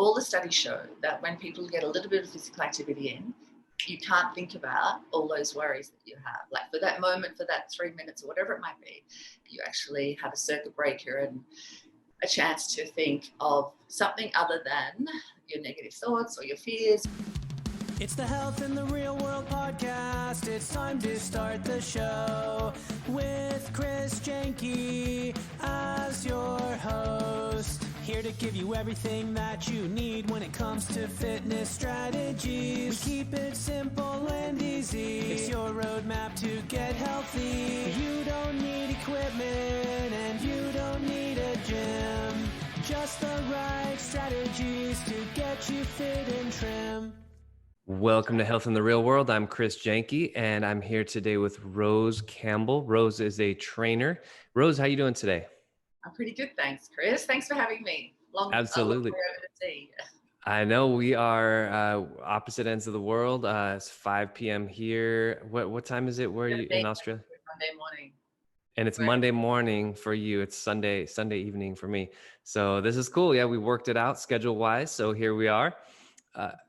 all the studies show that when people get a little bit of physical activity in, you can't think about all those worries that you have. Like for that moment, for that 3 minutes or whatever it might be, you actually have a circuit breaker and a chance to think of something other than your negative thoughts or your fears. It's the Health in the Real World podcast. It's time to start the show with Chris Janke as your host. Here to give you everything that you need when it comes to fitness strategies. We keep it simple and easy. It's your roadmap to get healthy. You don't need equipment and you don't need a gym. Just the right strategies to get you fit and trim. Welcome to Health in the Real World. I'm Chris Janke, and I'm here today with Rose Campbell. Rose is a trainer. Rose, how you doing today? I'm pretty good, thanks, Chris. Thanks for having me. Absolutely. Long way over the sea. I know we are opposite ends of the world. It's 5 p.m. here. What time is it? Where are you in Australia? Monday morning. And it's Monday morning for you. It's Sunday evening for me. So this is cool. Yeah, we worked it out schedule-wise. So here we are.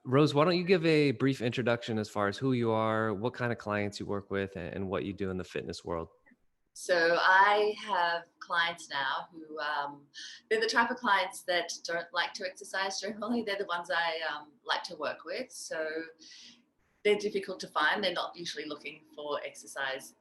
Rose, why don't you give a brief introduction as far as who you are, what kind of clients you work with, and what you do in the fitness world? So I have clients now who, they're the type of clients that don't like to exercise generally. They're the ones I like to work with. So they're difficult to find. They're not usually looking for exercise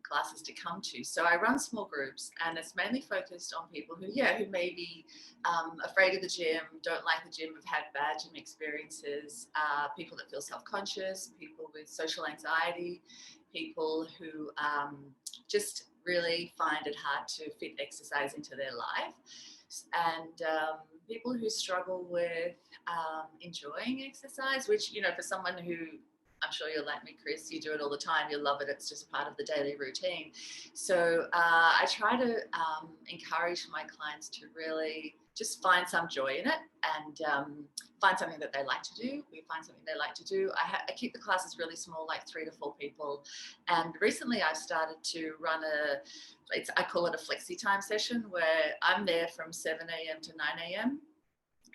classes to come to. So I run small groups, and it's mainly focused on people who may be afraid of the gym, don't like the gym, have had bad gym experiences, people that feel self-conscious, people with social anxiety, people who just really find it hard to fit exercise into their life, and people who struggle with enjoying exercise, which, for someone who, I'm sure you're like me, Chris, you do it all the time, you love it, it's just part of the daily routine. So I try to encourage my clients to really just find some joy in it and find something that they like to do. We find something they like to do. I keep the classes really small, like 3 to 4 people. And recently I've started to run I call it a flexi time session, where I'm there from 7 a.m. to 9 a.m.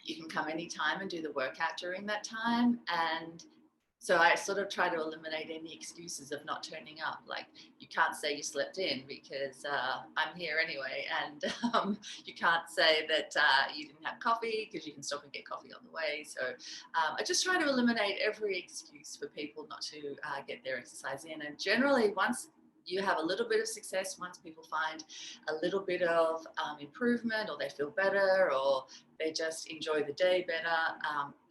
You can come anytime and do the workout during that time. And so I sort of try to eliminate any excuses of not turning up. Like, you can't say you slept in because I'm here anyway. And you can't say that you didn't have coffee because you can stop and get coffee on the way. So I just try to eliminate every excuse for people not to get their exercise in. And generally, once you have a little bit of success, once people find a little bit of improvement, or they feel better, or they just enjoy the day better,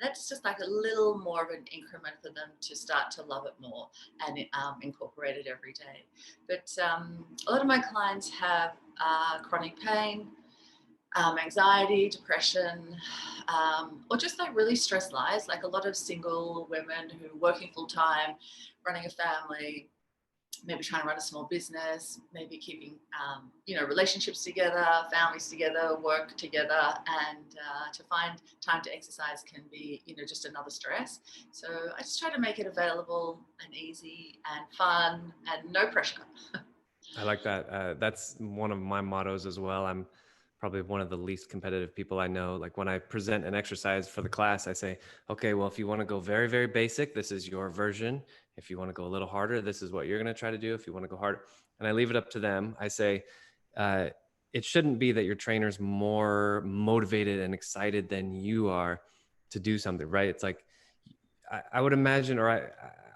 that's just like a little more of an increment for them to start to love it more and incorporate it every day. But a lot of my clients have chronic pain, anxiety, depression, or just like really stressed lives, like a lot of single women who are working full time, running a family, maybe trying to run a small business, maybe keeping, relationships together, families together, work together, and to find time to exercise can be, just another stress. So I just try to make it available and easy and fun and no pressure. I like that. That's one of my mottos as well. I'm probably one of the least competitive people I know. Like, when I present an exercise for the class, I say, okay, well, if you want to go very, very basic, this is your version. If you want to go a little harder, this is what you're going to try to do. If you want to go harder, and I leave it up to them. I say, it shouldn't be that your trainer's more motivated and excited than you are to do something, right? It's like, I would imagine, or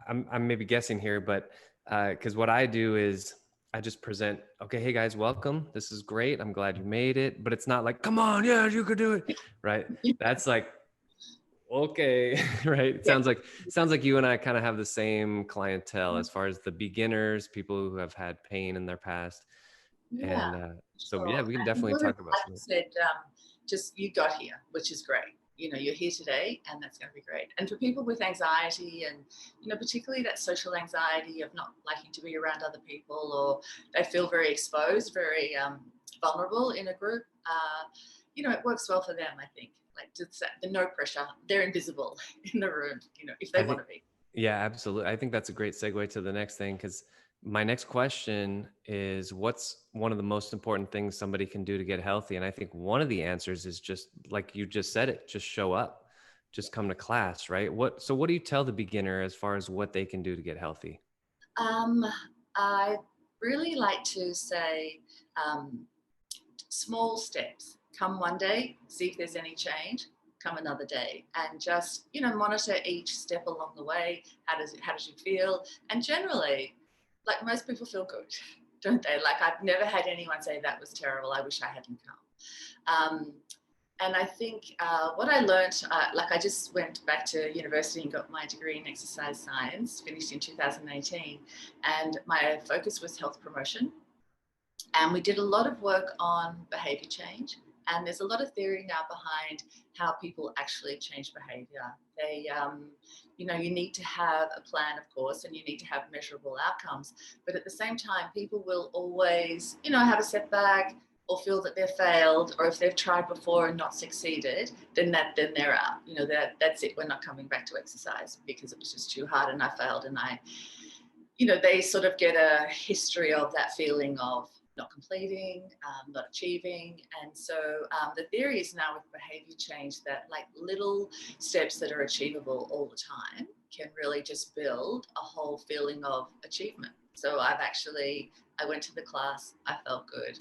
I'm maybe guessing here, but because what I do is I just present, okay, hey guys, welcome. This is great. I'm glad you made it. But it's not like, come on, yeah, you could do it, right? That's like, okay, right? It sounds like you and I kind of have the same clientele as far as the beginners, people who have had pain in their past. Yeah, And sure. We can definitely talk about like said, just you got here, which is great. You're here today, and that's going to be great. And for people with anxiety and, particularly that social anxiety of not liking to be around other people, or they feel very exposed, very vulnerable in a group, it works well for them, I think. Like, just the no pressure, they're invisible in the room, if they want to be. Yeah, absolutely. I think that's a great segue to the next thing, because my next question is, what's one of the most important things somebody can do to get healthy? And I think one of the answers is just like you just said it, just show up, just come to class, right? So what do you tell the beginner as far as what they can do to get healthy? Um, I really like to say small steps. Come one day, see if there's any change. Come another day, and just monitor each step along the way. How does you feel? And generally, like most people feel good, don't they? Like I've never had anyone say that was terrible. I wish I hadn't come. And I think what I learned, like I just went back to university and got my degree in exercise science, finished in 2018, and my focus was health promotion. And we did a lot of work on behavior change. And there's a lot of theory now behind how people actually change behavior. They, you need to have a plan, of course, and you need to have measurable outcomes. But at the same time, people will always, have a setback or feel that they've failed, or if they've tried before and not succeeded, then they're out. That's it. We're not coming back to exercise because it was just too hard and I failed. And they sort of get a history of that feeling of not completing, not achieving. And so the theory is now with behavior change that like little steps that are achievable all the time can really just build a whole feeling of achievement. So I went to the class, I felt good.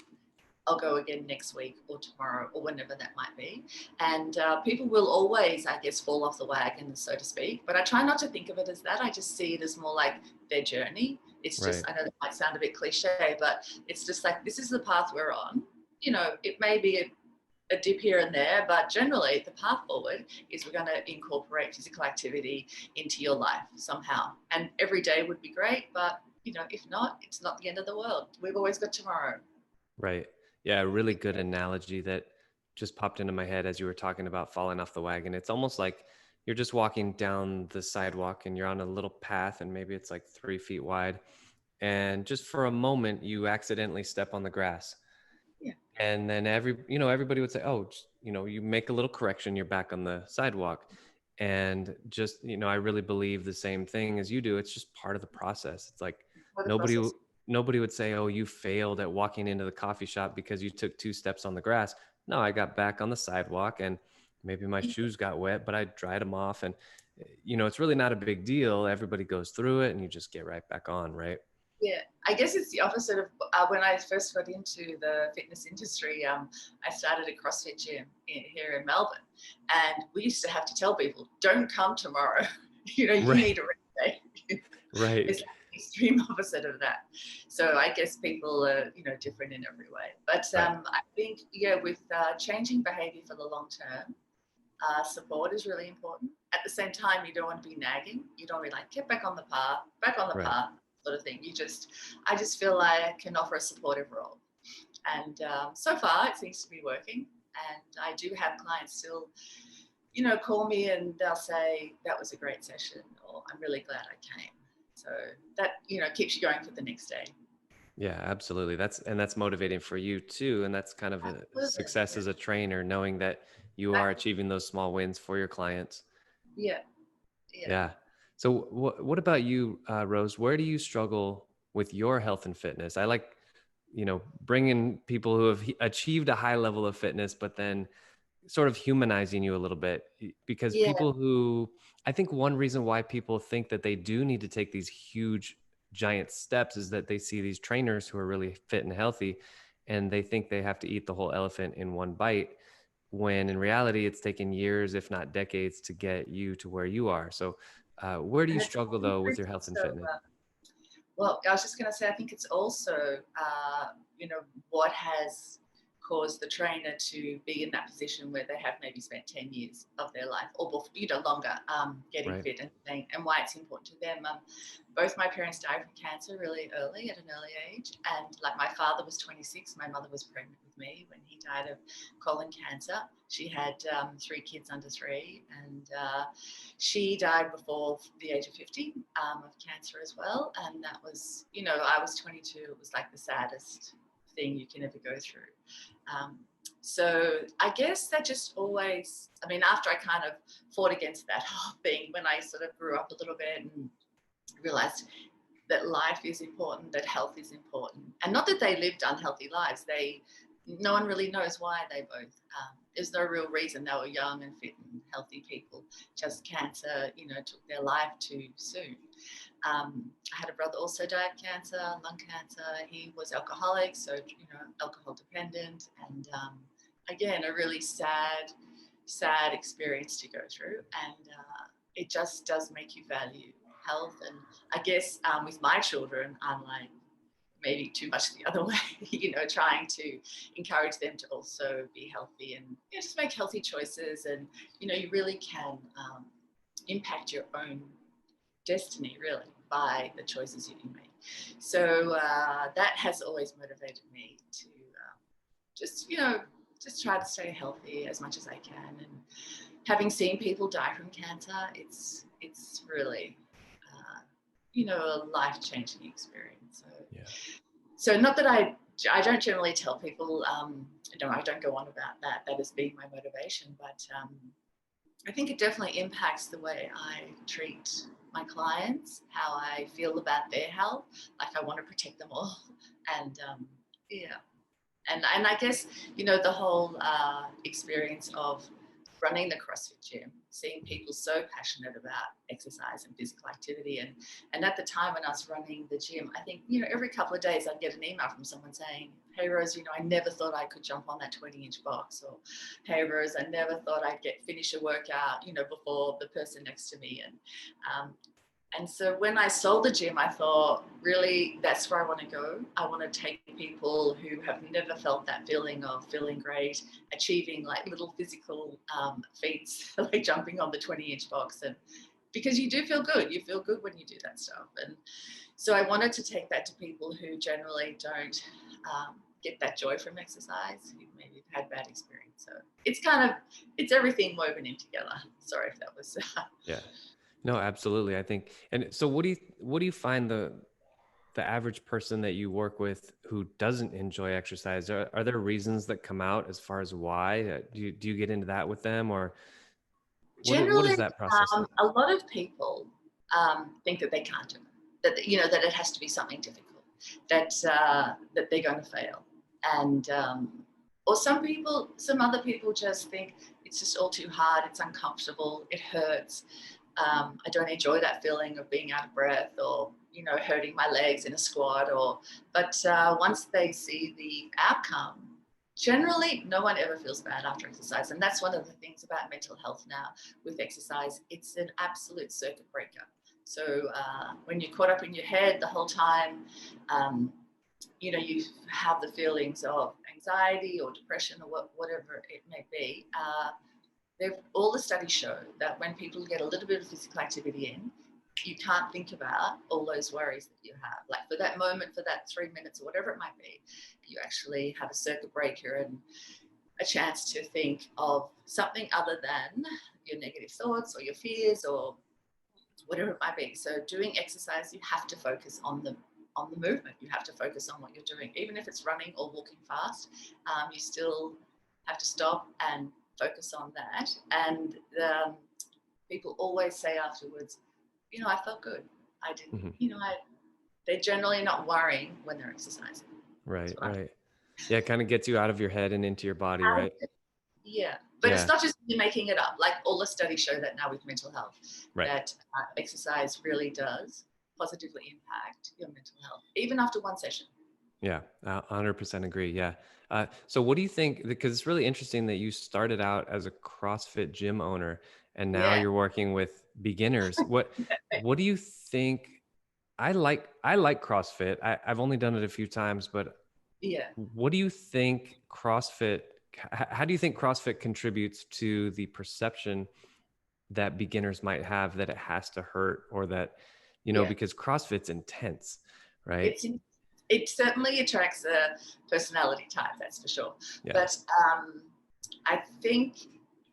I'll go again next week or tomorrow or whenever that might be. And people will always, I guess, fall off the wagon, so to speak. But I try not to think of it as that. I just see it as more like their journey. It's just, Right. I know that might sound a bit cliche, but it's just like, this is the path we're on. It may be a dip here and there, but generally the path forward is we're going to incorporate physical activity into your life somehow. And every day would be great, but, if not, it's not the end of the world. We've always got tomorrow. Right. Yeah, a really good analogy that just popped into my head as you were talking about falling off the wagon. It's almost like you're just walking down the sidewalk and you're on a little path and maybe it's like 3 feet wide. And just for a moment, you accidentally step on the grass. Yeah. And then everybody would say, oh, you make a little correction, you're back on the sidewalk. And just, I really believe the same thing as you do. It's just part of the process. It's like For the nobody process. nobody would say, oh, you failed at walking into the coffee shop because you took 2 steps on the grass. No, I got back on the sidewalk and maybe my shoes got wet, but I dried them off. And, it's really not a big deal. Everybody goes through it and you just get right back on, right? Yeah, I guess it's the opposite of when I first got into the fitness industry. I started a CrossFit gym here in Melbourne, and we used to have to tell people, "Don't come tomorrow. You Right. need a rest day." Right. It's like the extreme opposite of that. So I guess people are different in every way. But Right. I think with changing behaviour for the long term, support is really important. At the same time, you don't want to be nagging. You don't want to be like, get back on the Right. path, sort of thing. I just feel like I can offer a supportive role. And so far, it seems to be working. And I do have clients still, call me and they'll say, that was a great session, or I'm really glad I came. So that, keeps you going for the next day. Yeah, absolutely. That's motivating for you too. And that's kind of a Absolutely. success as a trainer, knowing that you are achieving those small wins for your clients. Yeah. Yeah. Yeah. So what about you, Rose? Where do you struggle with your health and fitness? I like, bringing people who have achieved a high level of fitness, but then sort of humanizing you a little bit, because Yeah. I think one reason why people think that they do need to take these huge giant steps is that they see these trainers who are really fit and healthy and they think they have to eat the whole elephant in one bite, when in reality it's taken years if not decades to get you to where you are. So where do you And it's struggle though with your health and also, fitness? well, I was just going to say, I think it's also, what has caused the trainer to be in that position where they have maybe spent 10 years of their life or, longer getting Right. fit and why it's important to them. Both my parents died from cancer really early, at an early age. And like my father was 26, my mother was pregnant with me when he died of colon cancer. She had 3 kids under 3, and she died before the age of 50 of cancer as well. And that was, I was 22. It was like the saddest thing you can ever go through. So I guess that just always, after I kind of fought against that whole thing, when I sort of grew up a little bit and realized that life is important, that health is important, and not that they lived unhealthy lives. No one really knows why they both. There's no real reason. They were young and fit and healthy people. Just cancer, took their life too soon. I had a brother also died of cancer, lung cancer. He was alcoholic, so alcohol dependent, and again, a really sad experience to go through. And it just does make you value health. And I guess with my children, I'm like maybe too much the other way, trying to encourage them to also be healthy and just make healthy choices. And, you really can impact your own destiny really by the choices you make. So that has always motivated me to just try to stay healthy as much as I can. And having seen people die from cancer, it's really, a life-changing experience. So not that I don't generally tell people, I don't go on about that. That has been my motivation, but I think it definitely impacts the way I treat my clients, how I feel about their health. Like I want to protect them all, and And I guess, the whole experience of running the CrossFit gym, seeing people so passionate about exercise and physical activity. And at the time when I was running the gym, I think, every couple of days I'd get an email from someone saying, "Hey, Rose, I never thought I could jump on that 20-inch box." Or, "Hey, Rose, I never thought I'd finish a workout, before the person next to me." And so when I sold the gym, I thought, really, that's where I want to go. I want to take people who have never felt that feeling of feeling great, achieving like little physical feats, like jumping on the 20-inch box. And because you do feel good. You feel good when you do that stuff. And so I wanted to take that to people who generally don't get that joy from exercise, who maybe have had bad experience. So it's everything woven in together. Sorry if that was... Yeah. No, absolutely. I think, and so what do you find the average person that you work with who doesn't enjoy exercise? Are there reasons that come out as far as why? Do you get into that with them, or what is that process like? A lot of people think that they can't do it, that it has to be something difficult, that they're going to fail. And, or some other people just think it's just all too hard. It's uncomfortable. It hurts. I don't enjoy that feeling of being out of breath or, hurting my legs in a squat but once they see the outcome, generally no one ever feels bad after exercise. And that's one of the things about mental health now with exercise. It's an absolute circuit breaker. So when you're caught up in your head the whole time, you have the feelings of anxiety or depression or whatever it may be. All the studies show that when people get a little bit of physical activity in, you can't think about all those worries that you have. Like for that moment, for that 3 minutes or whatever it might be, you actually have a circuit breaker and a chance to think of something other than your negative thoughts or your fears or whatever it might be. So doing exercise, you have to focus on the movement. You have to focus on what you're doing. Even if it's running or walking fast, you still have to stop and focus on that. And people always say afterwards, I felt good. I didn't, they're generally not worrying when they're exercising. Right. Yeah, it kind of gets you out of your head and into your body, right? Yeah. But it's not just you making it up. Like all the studies show that now with mental health, right, that exercise really does positively impact your mental health, even after one session. Yeah, 100% agree. Yeah. So what do you think, because it's really interesting that you started out as a CrossFit gym owner and now you're working with beginners. What do you think? I like CrossFit. I've only done it a few times, but what do you think how do you think CrossFit contributes to the perception that beginners might have that it has to hurt, or that, because CrossFit's intense, right? It certainly attracts a personality type, that's for sure. Yeah. But I think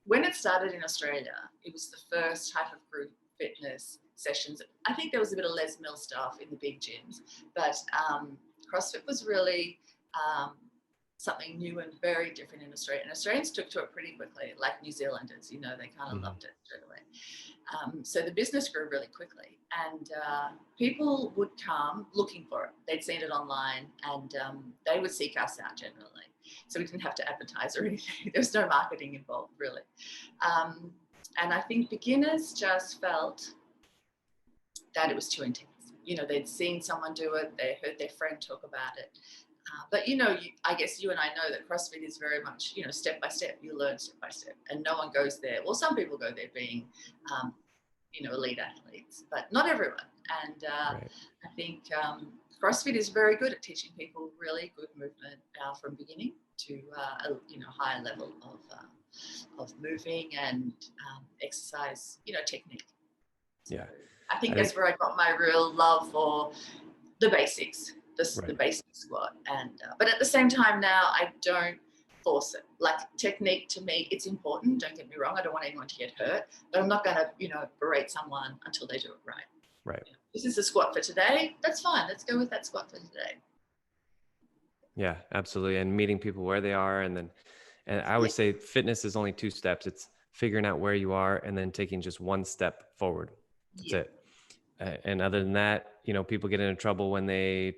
when it started in Australia, it was the first type of group fitness sessions. I think there was a bit of Les Mills stuff in the big gyms, but CrossFit was really something new and very different in Australia. And Australians took to it pretty quickly, like New Zealanders, you know, they kind of loved it straight away. So the business grew really quickly, and people would come looking for it. They'd seen it online, and they would seek us out generally. So we didn't have to advertise or anything. There was no marketing involved, really. And I think beginners just felt that it was too intense. You know, they'd seen someone do it, they heard their friend talk about it. But, you know, I guess you and I know that CrossFit is very much, you know, step by step. You learn step by step, and no one goes there. Well, some people go there being, you know, elite athletes, but not everyone. And I think CrossFit is very good at teaching people really good movement from beginning to, you know, higher level of moving and exercise, you know, technique. So Yeah. I think that's where I got my real love for the basics. The basic squat, and but at the same time now I don't force it. Like technique to me, it's important. Don't get me wrong. I don't want anyone to get hurt, but I'm not going to, you know, berate someone until they do it right. Right. You know, this is a squat for today. That's fine. Let's go with that squat for today. Yeah, absolutely. And meeting people where they are, and I would say fitness is only 2 steps. It's figuring out where you are and then taking just 1 step forward. That's it. And other than that, you know, people get into trouble when they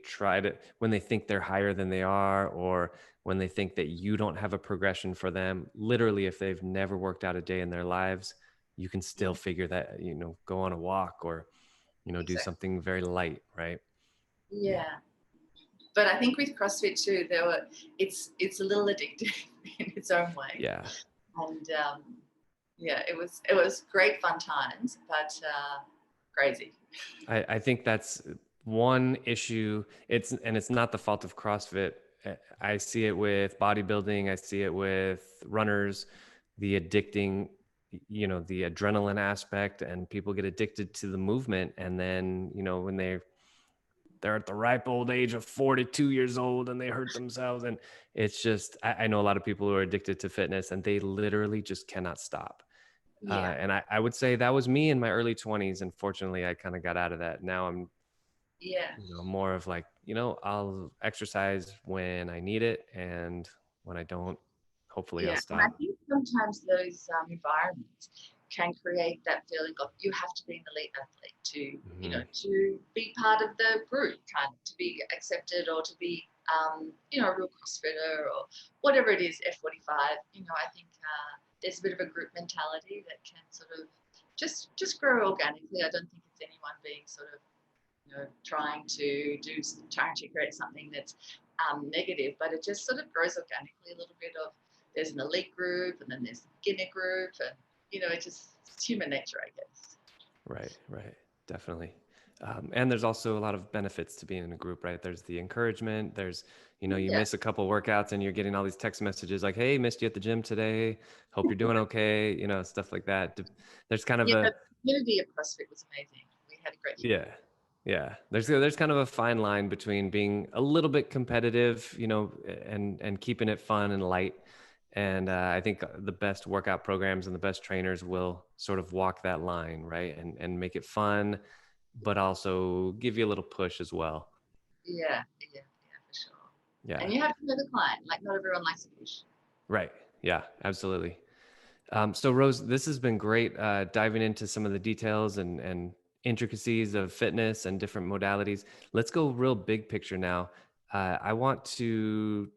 when they think they're higher than they are, or when they think that you don't have a progression for them. Literally, if they've never worked out a day in their lives, you can still figure that, you know, go on a walk or, you know, do something very light, right? Yeah. But I think with CrossFit too, it's a little addictive in its own way. Yeah. And it was great fun times, but crazy. I think that's one issue. It's not the fault of CrossFit. I see it with bodybuilding. I see it with runners, the addicting, you know, the adrenaline aspect, and people get addicted to the movement. And then, you know, when they're at the ripe old age of 42 years old and they hurt themselves. And it's just, I know a lot of people who are addicted to fitness and they literally just cannot stop. And I would say that was me in my early 20s. And fortunately, I kind of got out of that. Now I'm you know, more of like, you know, I'll exercise when I need it. And when I don't, hopefully I'll stop. And I think sometimes those environments can create that feeling of you have to be an elite athlete to, you know, to be part of the group, kind of, to be accepted, or to be, you know, a real CrossFitter or whatever it is, F45. You know, I think there's a bit of a group mentality that can sort of just grow organically. I don't think it's anyone being sort of, you know, trying to create something that's negative, but it just sort of grows organically a little bit of, there's an elite group and then there's the beginner group, and, you know, it's human nature, I guess. Right. Definitely. And there's also a lot of benefits to being in a group, right? There's the encouragement. There's, you know, you miss a couple workouts and you're getting all these text messages like, hey, missed you at the gym today. Hope you're doing okay. You know, stuff like that. There's kind of the community of CrossFit was amazing. We had a great time. Yeah. There's kind of a fine line between being a little bit competitive, you know, and keeping it fun and light. And I think the best workout programs and the best trainers will sort of walk that line, right? And make it fun, but also give you a little push as well. Yeah, for sure. Yeah. And you have to know the client. Like, not everyone likes a push. Right. Yeah, absolutely. So Rose, this has been great, diving into some of the details and intricacies of fitness and different modalities. Let's go real big picture now. I want to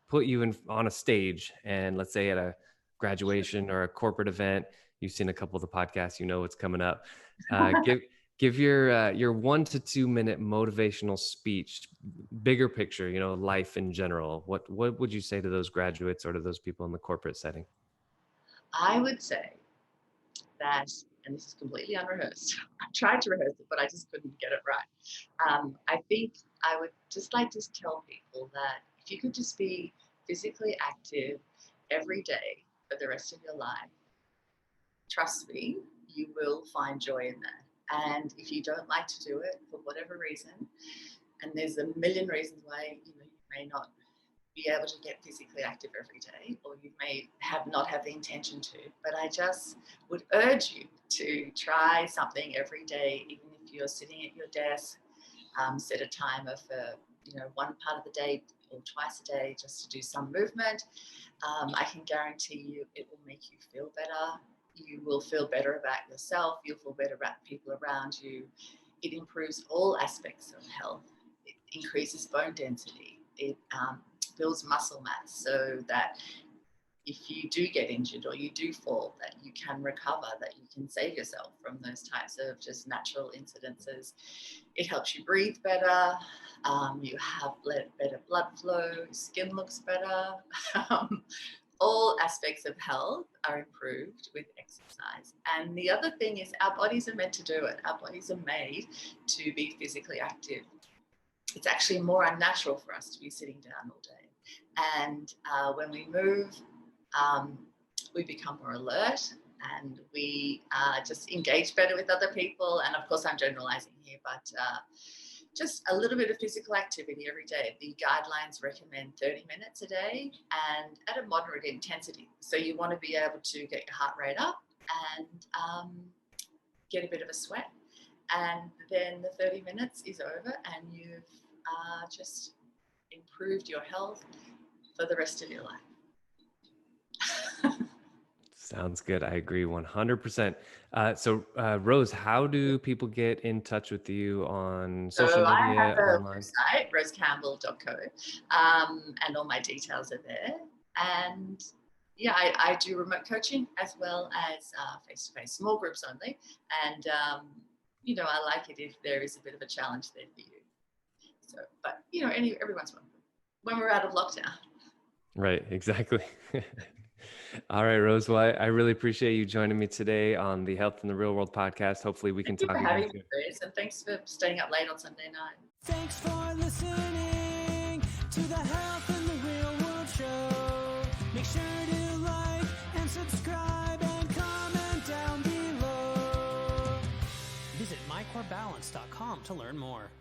put you on a stage, and let's say at a graduation or a corporate event. You've seen a couple of the podcasts, you know what's coming up. Give your 1 to 2 minute motivational speech, bigger picture, you know, life in general. What would you say to those graduates or to those people in the corporate setting? I would say that, and this is completely unrehearsed, I tried to rehearse it, but I just couldn't get it right. I think I would just like to tell people that if you could just be physically active every day for the rest of your life, trust me, you will find joy in that. And if you don't like to do it for whatever reason, and there's a million reasons why, you know, you may not be able to get physically active every day, or you may not have the intention to, but I just would urge you to try something every day, even if you're sitting at your desk. Set a timer for, you know, one part of the day, or twice a day just to do some movement, I can guarantee you it will make you feel better. You will feel better about yourself. You'll feel better about people around you. It improves all aspects of health. It increases bone density. It builds muscle mass so that if you do get injured or you do fall, that you can recover, that you can save yourself from those types of just natural incidences. It helps you breathe better. You have better blood flow. Skin looks better. All aspects of health are improved with exercise. And the other thing is our bodies are meant to do it. Our bodies are made to be physically active. It's actually more unnatural for us to be sitting down all day. And when we move, we become more alert and we just engage better with other people. And of course, I'm generalizing here, but just a little bit of physical activity every day. The guidelines recommend 30 minutes a day and at a moderate intensity. So you want to be able to get your heart rate up and get a bit of a sweat. And then the 30 minutes is over and you've just improved your health for the rest of your life. Sounds good. I agree 100%. So Rose, how do people get in touch with you on social media? I have a online? website, rosecampbell.co, and all my details are there. And yeah, I do remote coaching as well as face-to-face, small groups only. And, I like it if there is a bit of a challenge there for you. So, but, everyone's welcome when we're out of lockdown. Right, exactly. All right, Rose. Well, I really appreciate you joining me today on the Health in the Real World podcast. Hopefully we can talk again. Thank you for having me, Chris, and thanks for staying up late on Sunday night. Thanks for listening to the Health in the Real World show. Make sure to like and subscribe and comment down below. Visit mycorebalance.com to learn more.